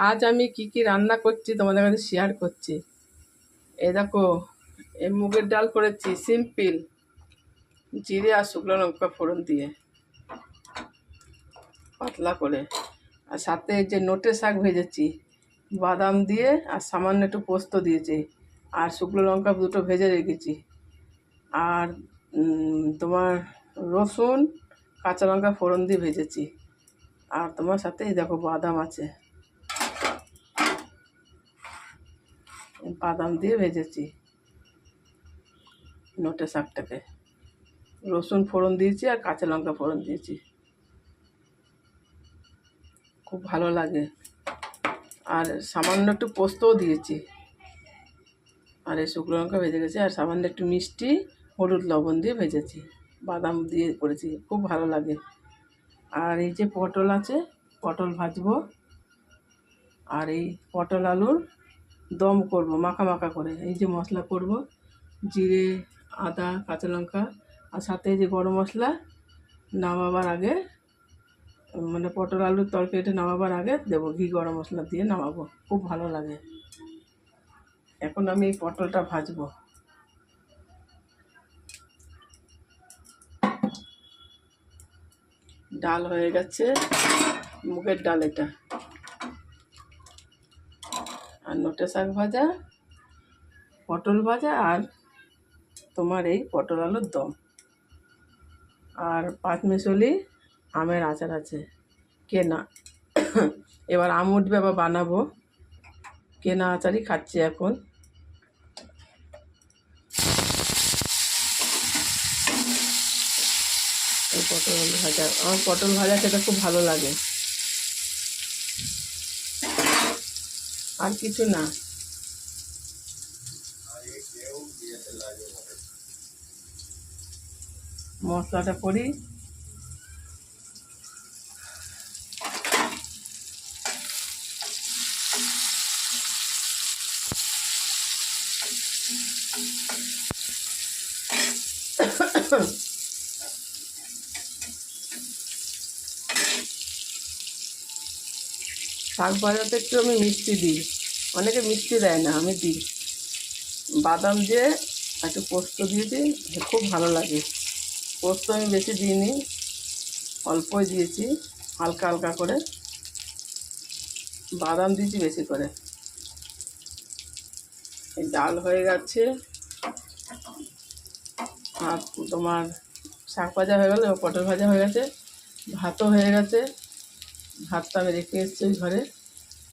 আজ আমি কি কি রান্না করছি তোমাদের কাছে শেয়ার করছি। এই দেখো, এই মুগের ডাল করেছি সিম্পল, জিরে আর শুকনো লঙ্কা ফোড়ন দিয়ে পাতলা করে। আর সাথে এই যে নোটে শাক ভেজেছি বাদাম দিয়ে, আর সামান্য একটু পোস্ত দিয়েছি, আর শুকনো লঙ্কা দুটো ভেজে রেখেছি, আর তোমার রসুন কাঁচা লঙ্কা ফোড়ন দিয়ে ভেজেছি। আর তোমার সাথে এই দেখো বাদাম আছে, বাদাম দিয়ে ভেজেছি নোটে শাকটাকে। রসুন ফোড়ন দিয়েছি আর কাঁচা লঙ্কা ফোড়ন দিয়েছি, খুব ভালো লাগে। আর সামান্য একটু পোস্তও দিয়েছি, আর এই শুকনো লঙ্কা ভেজে গেছে, আর সামান্য একটু মিষ্টি হলুদ লবণ দিয়ে ভেজেছি, বাদাম দিয়ে করেছি, খুব ভালো লাগে। আর এই যে পটল আছে, পটল ভাজবো, আর এই পটল আলুর দম করব মাখা মাখা করে। এই যে মশলা করব, জিরে আদা কাঁচা লঙ্কা, আর সাথে যে গরম মশলা নামাবার আগে, মানে পটল আলুর তরকারিটা নামাবার আগে দেবো, ঘি গরম মশলা দিয়ে নামাবো, খুব ভালো লাগে। এখন আমি এই পটলটা ভাজবো। ডাল হয়ে গেছে, মুগের ডাল এটা, আর নোটে শাক ভাজা, পটল ভাজা, আর তোমার এই পটল আলুর দম, আর পাঁচমিশালি আমের আচার আছে কেনা। এবার আম উঠবে আবার বানাবো, কেনা আচারই খাচ্ছি এখন। এই পটল আলু ভাজা, আমার পটল ভাজা খেতে খুব ভালো লাগে, আর কিছু না। মশলাটা করি, শাক ভাজাতে একটু আমি মিষ্টি দিই, অনেকে মিষ্টি দেয় না, আমি দিই। বাদাম দিয়ে একটু পোস্ত দিয়েছি, খুব ভালো লাগে। পোস্ত আমি বেশি দিইনি, অল্পই দিয়েছি, হালকা হালকা করে। বাদাম দিয়েছি বেশি করে। এই ডাল হয়ে গেছে, আর তোমার শাক ভাজা হয়ে গেল, পটল ভাজা হয়ে গেছে, ভাতও হয়ে গেছে। ভাতটা আমি রেখে এসেছি ওই ঘরে।